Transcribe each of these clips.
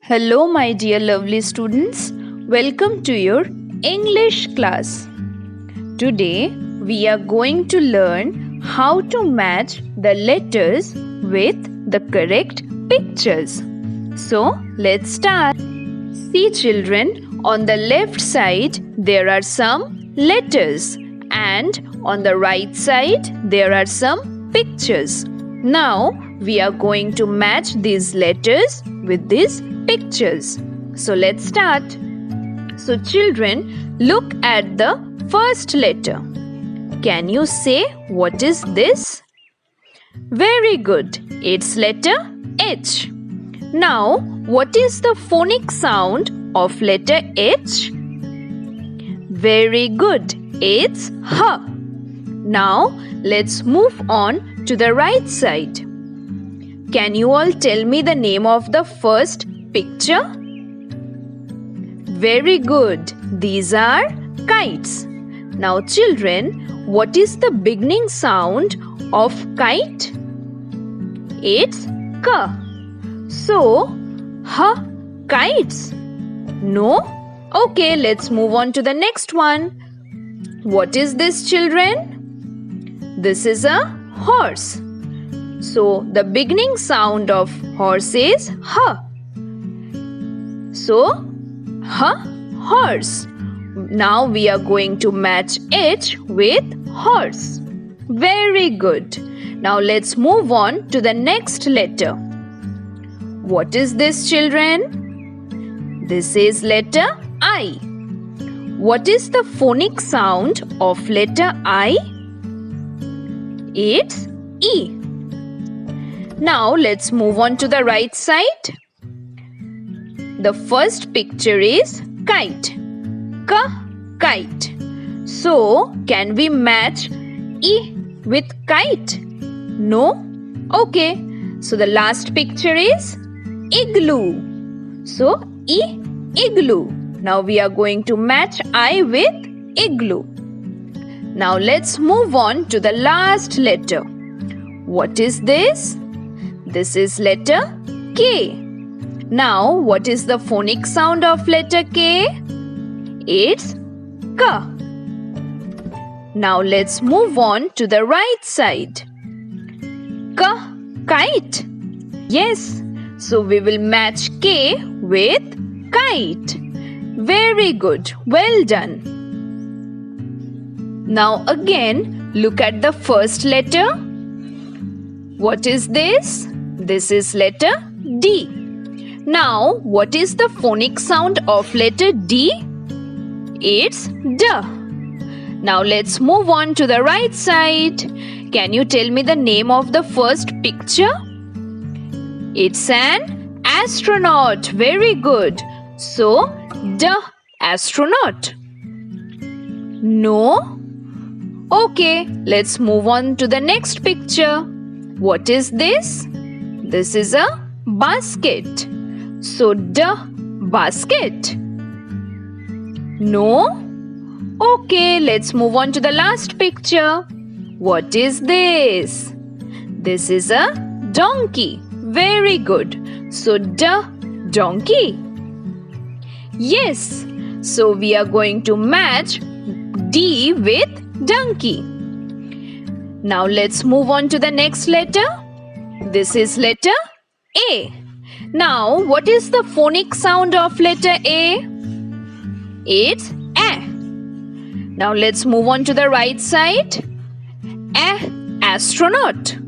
Hello, my dear lovely students. Welcome to your English class. Today, we are going to learn how to match the letters with the correct pictures. So, let's start. See, children, on the left side, there are some letters, and on the right side, there are some pictures. Now, we are going to match these letters with these pictures. So let's start. So children, look at the first letter. Can you say what is this? Very good. It's letter H. Now, what is the phonic sound of letter H? Very good. It's H. Now, let's move on to the right side. Can you all tell me the name of the first picture? Very good. These are kites. Now children, what is the beginning sound of kite? It's K. So, H, kites. No? Okay, let's move on to the next one. What is this, children? This is a horse. So, the beginning sound of horse is H. So, H, horse. Now we are going to match H with horse. Very good. Now let's move on to the next letter. What is this, children? This is letter I. What is the phonic sound of letter I? It's E. Now let's move on to the right side. The first picture is kite. K, kite. So, can we match E with kite? No? Okay. So, the last picture is igloo. So, E, igloo. Now, we are going to match I with igloo. Now, let's move on to the last letter. What is this? This is letter K. Now, what is the phonic sound of letter K? It's K. Now, let's move on to the right side. K, kite. Yes. So, we will match K with kite. Very good. Well done. Now, again, look at the first letter. What is this? This is letter D. Now, what is the phonic sound of letter D? It's D. Now, let's move on to the right side. Can you tell me the name of the first picture? It's an astronaut. Very good. So, D, astronaut. No? Okay, let's move on to the next picture. What is this? This is a basket. So, D, basket. No? Okay, let's move on to the last picture. What is this? This is a donkey. Very good. So, D, donkey. Yes. So, we are going to match D with donkey. Now, let's move on to the next letter. This is letter A. Now, what is the phonic sound of letter A? It's A. Now, let's move on to the right side. A, astronaut.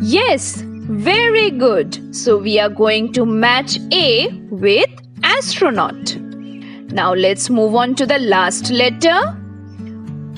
Yes, very good. So, we are going to match A with astronaut. Now, let's move on to the last letter.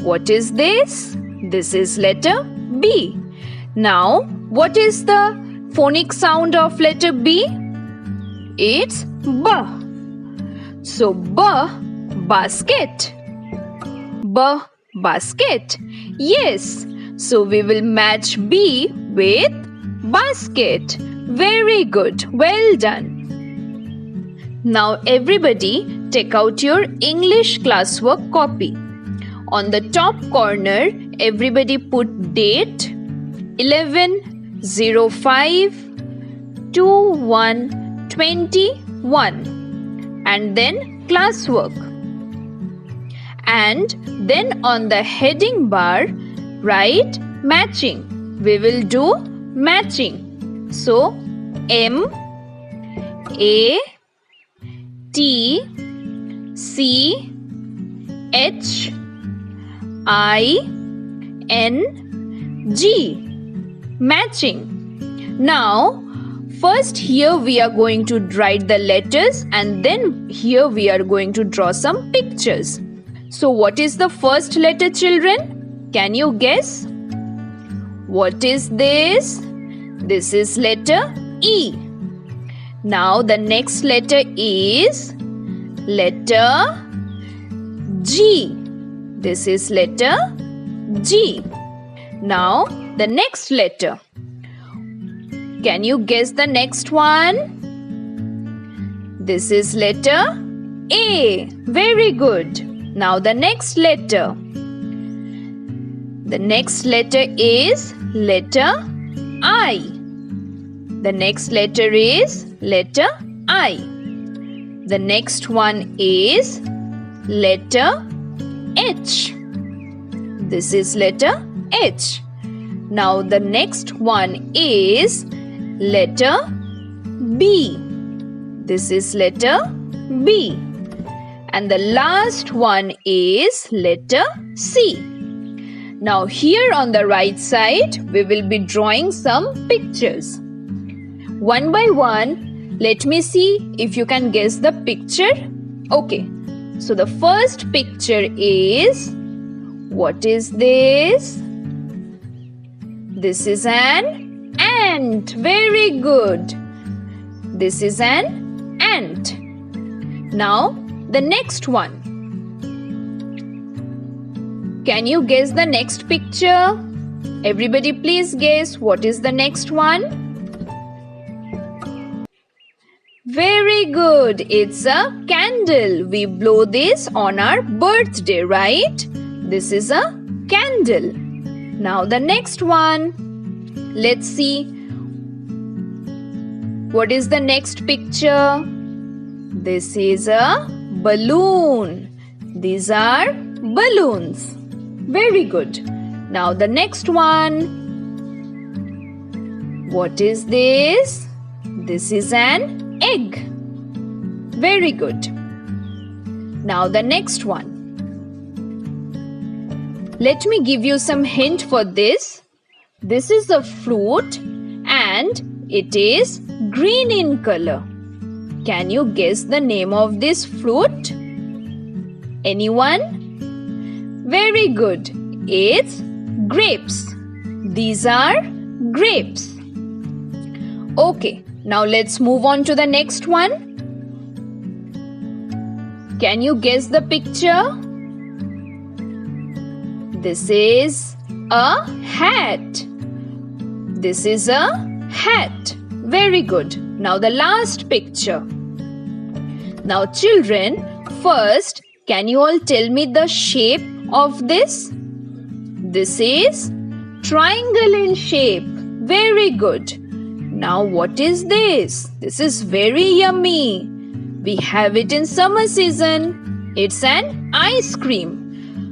What is this? This is letter B. Now, what is the phonic sound of letter B? It's B. So, B, basket. B, basket. Yes. So, we will match B with basket. Very good. Well done. Now, everybody, take out your English classwork copy. On the top corner, everybody put date 11/05/21 21. And then classwork. And then on the heading bar, write matching. We will do matching. So, M A T C H I N G. Matching. Now, first here we are going to write the letters and then here we are going to draw some pictures. So what is the first letter, children? Can you guess? What is this? This is letter E. Now the next letter is letter G. This is letter G. Now the next letter. Can you guess the next one? This is letter A. Very good. Now the next letter. The next letter is letter I. The next letter is letter I. The next one is letter H. This is letter H. Now the next one is letter B. This is letter B. And the last one is letter C. Now here on the right side, we will be drawing some pictures. One by one, let me see if you can guess the picture. Okay, so the first picture is, what is this? This is an ant. Very good. This is an ant. Now, the next one. Can you guess the next picture? Everybody please guess what is the next one? Very good. It's a candle. We blow this on our birthday, right? This is a candle. Now the next one. Let's see. What is the next picture? This is a balloon. These are balloons. Very good. Now the next one. What is this? This is an egg. Very good. Now the next one. Let me give you some hint for this. This is a fruit and it is green in color. Can you guess the name of this fruit? Anyone? Very good. It's grapes. These are grapes. Okay, now let's move on to the next one. Can you guess the picture? This is a hat. This is a hat. Very good. Now the last picture. Now children, first, can you all tell me the shape of this? This is triangle in shape. Very good. Now what is this? This is very yummy. We have it in summer season. It's an ice cream.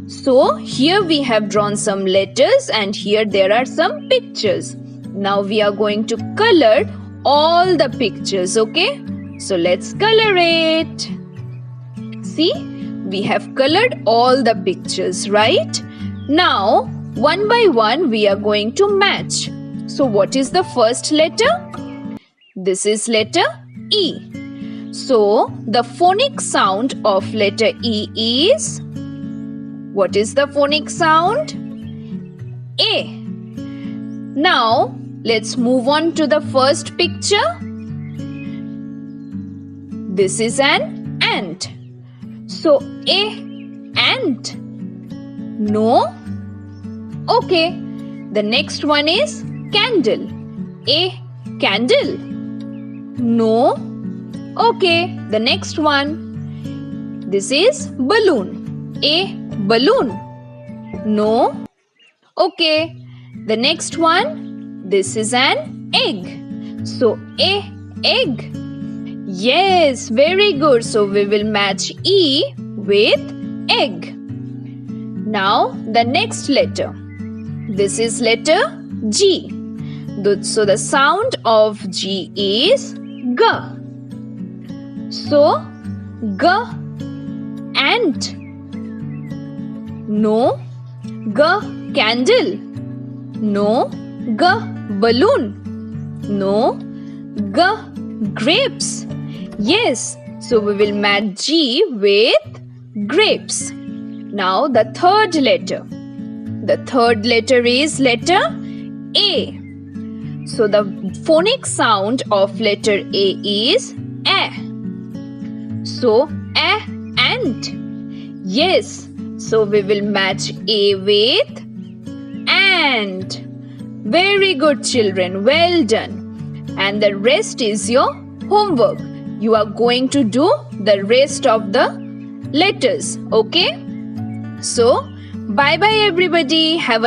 So here we have drawn some letters and here there are some pictures. Now we are going to color all the pictures, okay? So let's color it. See, we have colored all the pictures, right? Now, one by one we are going to match. So what is the first letter? This is letter E. So the phonic sound of letter E is, what is the phonic sound? A. Now let's move on to the first picture. This is an ant. So a ant. No? Okay. The next one is candle. A candle. No? Okay. The next one. This is balloon. A balloon. No? Okay. The next one. This is an egg. So a egg. Yes, very good. So we will match E with egg. Now the next letter. This is letter G. So the sound of G is G. So G, ant. No. G, candle. No. G, balloon. No. G, grapes. Yes, so we will match G with grapes. Now the third letter. The third letter is letter A. So the phonic sound of letter A is A. So A, ant. Yes, so we will match A with ant. Very good, children. Well done. And the rest is your homework. You are going to do the rest of the letters. Okay? So, bye bye everybody. Have a